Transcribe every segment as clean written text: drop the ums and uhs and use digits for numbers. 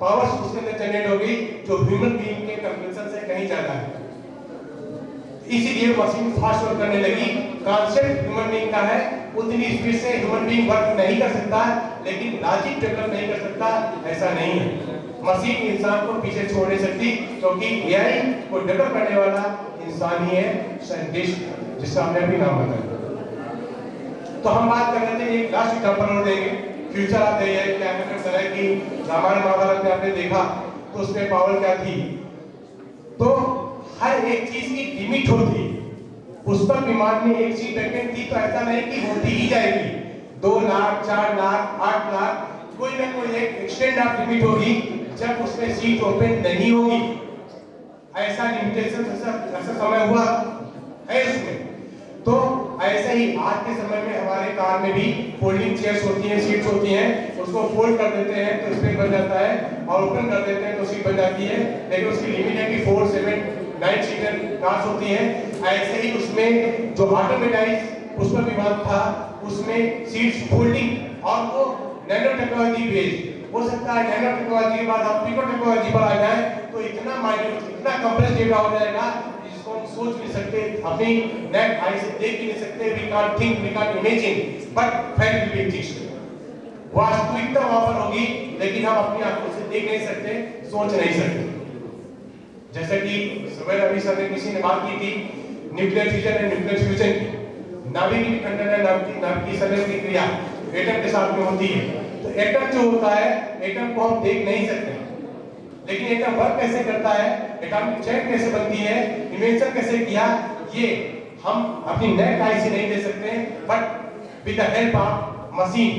Powers उसके अंदर generate हो गई जो ह्यूमन बीइंग के कंपैरिजन से कहीं ज्यादा है। इसीलिए मशीन फास्ट वर्क करने लगी। कॉन्सेप्ट ह्यूमन बीइंग का है, उतनी स्पीड से ह्यूमन बीइंग वर्क नहीं कर सकता, लेकिन लॉजिक डेवलप नहीं कर सकता, ऐसा नहीं है। मशीन इंसान को पीछे छोड़ नहीं सकती, क्योंकि एआई को डेवलप करने वाला इंसान ही है, साइंटिस्ट, जिसका हमने अभी नाम बताया। तो हम बात कर रहे थे, एक लास्ट एग्जांपल और देंगे। फ्यूचर आप है क्या है कि रामायण महाभारत में आपने देखा तो उसमें पावर क्या थी, तो हर एक चीज की लिमिट होती। पुष्पक विमान में एक सीट वैकेंट थी, तो ऐसा नहीं कि होती ही जाएगी। 2 लाख, 4 लाख, 8 लाख, कोई ना कोई एक एक्सटेंड ऑफ लिमिट होगी जब उसमें सीट ओपन नहीं होगी। ऐसा लिमिटेशन ऐसा समय हुआ है उसमें। तो ऐसे ही आज के समय में हमारे कार में भी फोल्डिंग चेयर्स होती हैं, सीट्स होती हैं, उसको फोल्ड कर देते हैं तो स्पेस बन जाता है, और ओपन कर देते हैं तो सीट बन जाती है। लेकिन उसकी लिमिट है कि 4, 7, 9 सीटर कार्स होती हैं। ऐसे ही उसमें जो ऑटोमेटाइज पुष्पक विमान था, उसमें सीट्स फोल्डिंग, और वो नैनो टेक्नोलॉजी बेस्ड। हो सकता है नैनो टेक्नोलॉजी के बाद हम पिको टेक्नोलॉजी पर आ जाए तो इतना माइन्यूट, इतना कंप्रेस डेटा हो जाएगा जिसको हम सोच नहीं सकते, अपनी नेक आई से देख भी नहीं सकते। We can't think, we can't imagine, but fact will exist. वास्तविकता वहां पर होगी, लेकिन हम अपनी आंखों से देख नहीं सकते, सोच नहीं सकते। जैसा कि सुबह अभी सर ने किसी ने बात की थी nuclear fission and nuclear fusion की, नाभिक विखंडन है, नाभिक संलयन की क्रिया एटम के साथ में होती है। तो एटम जो होता है, एटम को हम देख नहीं सकते, लेकिन एटम वर्क कैसे करता है, एटॉमिक चेन कैसे बनती है, इन्वेंशन कैसे किया, ये हम अपनी नेक आई से नहीं दे सकते, but with the help of machine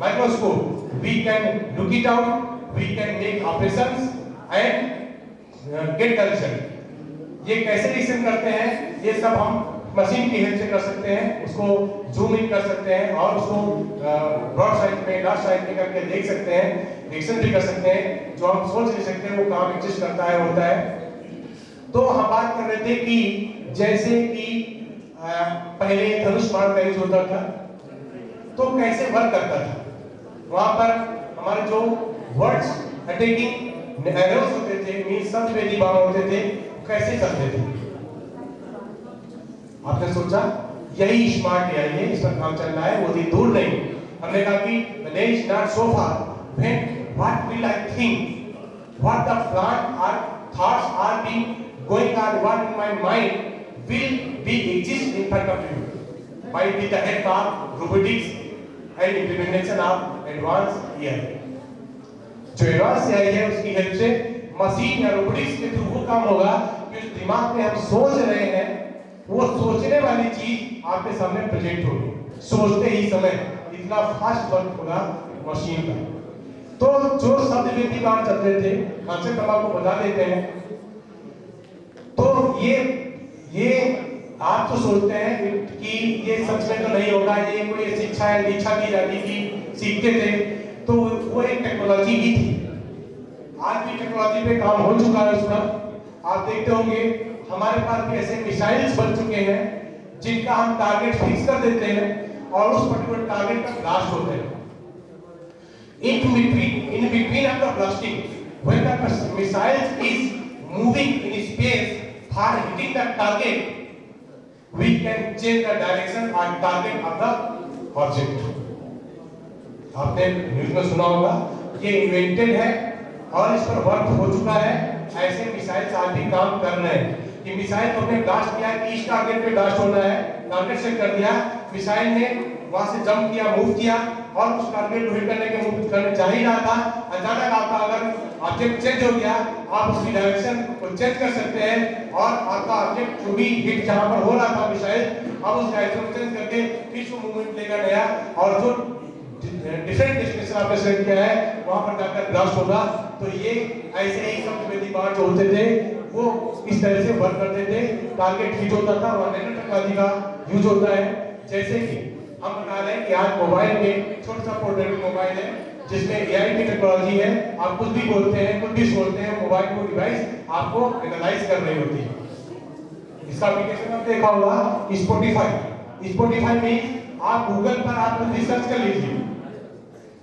microscope we can look it out, we can make operations and get the result. ये कैसे डिसीजन करते हैं, ये सब हम मशीन की हेल्प से कर सकते हैं। उसको जूम इन कर सकते हैं और उसको ब्रॉड साइज में, लार्ज साइज में करके देख सकते हैं, डिक्शन भी कर सकते हैं। जो हम सोच नहीं सकते वो काम एग्जिस्ट करता है, होता है। तो हम बात कर रहे थे कि जैसे कि पहले धनुष बाण का यूज होता था, तो कैसे वर्क करता था। वहां पर हमारे जो वर्ड्स अटैकिंग एरोस होते थे, मींस शब्दवेदी बाण होते थे, कैसे चलते थे। आपने सोचा यही स्मार्ट एआई है, इस पर काम चल रहा है, वो दिन दूर नहीं। हमने कहा कि the day is not so far when what will I think, what the plan or thoughts are being going on, what in my mind will be exist in front of you by with the help of robotics and implementation of advanced AI। जो advance AI है उसकी help से machine या robotics के through वो काम होगा कि उस दिमाग में हम सोच रहे हैं, वो सोचने वाली चीज आपके सामने प्रेजेंट होगी सोचते ही समय। इतना फास्ट वर्क होगा मशीन का। तो जो शब्दवेदी बाण चलते थे, कॉन्सेप्ट हम आपको बता देते हैं। तो ये आप तो सोचते हैं कि ये सच में तो नहीं होगा, ये कोई शिक्षा है, दीक्षा की जाती थी, सीखते थे, तो वो एक टेक्नोलॉजी ही थी। आज भी टेक्नोलॉजी पे काम हो चुका है उसका। आप देखते होंगे हमारे पास भी ऐसे मिसाइल्स बन चुके हैं जिनका हम टारगेट फिक्स कर देते हैं और उस पर्टिकुलर टारगेट पर ब्लास्ट होते हैं। In between of the blasting, when the missile is moving in space for hitting the target, we can change the direction or target of the object। आपने news में सुना होगा, ये इन्वेंटेड है और इस पर वर्क हो चुका है। ऐसे मिसाइल्स आज भी काम कर रहे हैं कि मिसाइल को हमने ब्लास्ट किया कि इस टारगेट पे ब्लास्ट होना है, टारगेट सेट कर दिया, मिसाइल ने वहां से जंप किया, मूव किया और उस टारगेट को हिट करने के मूव करने जा ही रहा था। अचानक आपका अगर ऑब्जेक्ट चेंज हो गया, आप उसकी डायरेक्शन को चेंज कर सकते हैं और आपका ऑब्जेक्ट जो भी हिट जहां पर हो रहा था मिसाइल, अब उस डायरेक्शन को चेंज करके फिर वो मूवमेंट लेगा नया, और जो डिफरेंट डेस्टिनेशन आपने सेट किया है वहां पर जाकर ब्लास्ट होगा। तो ये ऐसे ही शब्दवेदी बाण जो होते थे वो इस तरह से वर्क करते थे, टारगेट हिट होता था, और नैनो टेक्नोलॉजी का यूज होता है। जैसे कि हम बता रहे हैं कि आज मोबाइल में छोटा सा पोर्टेबल मोबाइल है जिसमें एआई की टेक्नोलॉजी है। आप कुछ भी बोलते हैं, कुछ भी सोचते हैं, मोबाइल को डिवाइस आपको एनालाइज कर रही होती है। इसका एप्लीकेशन आप देखा होगा स्पॉटिफाई में आप गूगल पर आप कुछ रिसर्च कर लीजिए,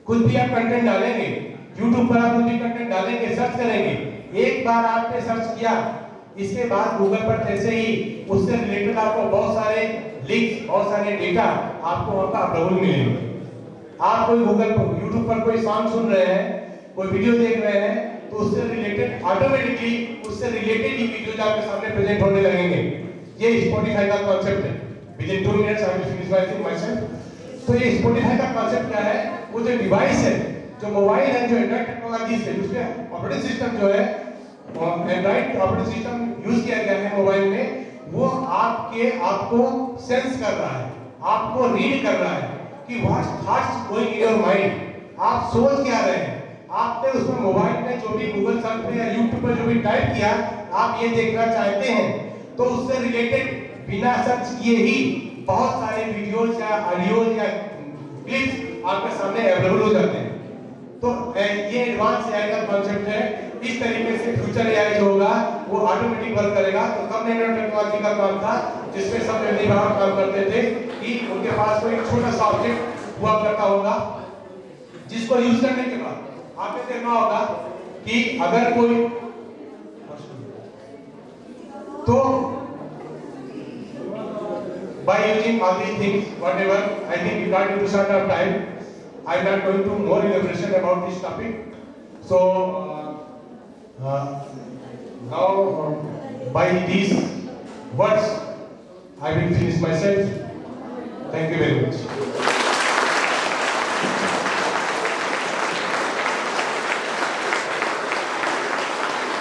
कुछ भी आप कंटेंट डालेंगे YouTube पर आप कुछ भी कंटेंट डालेंगे, सर्च करेंगे, एक बार आपने सर्च किया, इसके बाद गूगल पर जैसे ही उससे रिलेटेड आपको बहुत सारे लिंक्स, बहुत सारे डेटा आपको वहां पर अवेलेबल मिलेंगे। आप कोई गूगल पर, यूट्यूब पर कोई सॉन्ग सुन रहे हैं, कोई वीडियो देख रहे हैं, तो उससे रिलेटेड ऑटोमेटिकली उससे रिलेटेड ही वीडियोज आपके सामने प्रेजेंट होने लगेंगे। ये स्पॉटिफाई का कॉन्सेप्ट है। With in 2 minutes I will finish my thing myself. तो ये स्पॉटिफाई का कॉन्सेप्ट क्या है? वो जो डिवाइस है, जो मोबाइल है, जो एंड्रॉइड टेक्नोलॉजी से, उसमें ऑपरेटिंग सिस्टम जो है, एंड्रॉइड ऑपरेटिंग सिस्टम यूज किया गया है मोबाइल में, वो आपको सेंस कर रहा है, आपको रीड कर रहा है कि what thoughts going in your mind, आप सोच क्या रहे हैं। आपने उसमें मोबाइल में जो भी गूगल सर्च पे या यूट्यूब पर जो भी टाइप किया, आप ये देखना चाहते हैं, तो उससे रिलेटेड बिना सर्च किए ही बहुत सारे वीडियोस या ऑडियोज या क्लिप्स आपके सामने अवेलेबल हो जाते हैं। तो ये एडवांस एआई का कॉन्सेप्ट है। इस तरीके से फ्यूचर एआई जो होगा वो ऑटोमेटिक वर्क करेगा। तो कब नैनो टेक्नोलॉजी का काम था, जिसमें सब व्यक्ति बाहर काम करते थे कि उनके पास कोई छोटा सा ऑब्जेक्ट हुआ करता होगा, जिसको यूज करने के बाद आपने देखा होगा कि अगर कोई, तो by using all these things, whatever, I think we got into short of time. I'm not going to more elaboration about this topic. So now by these words, I will finish myself. Thank you very much.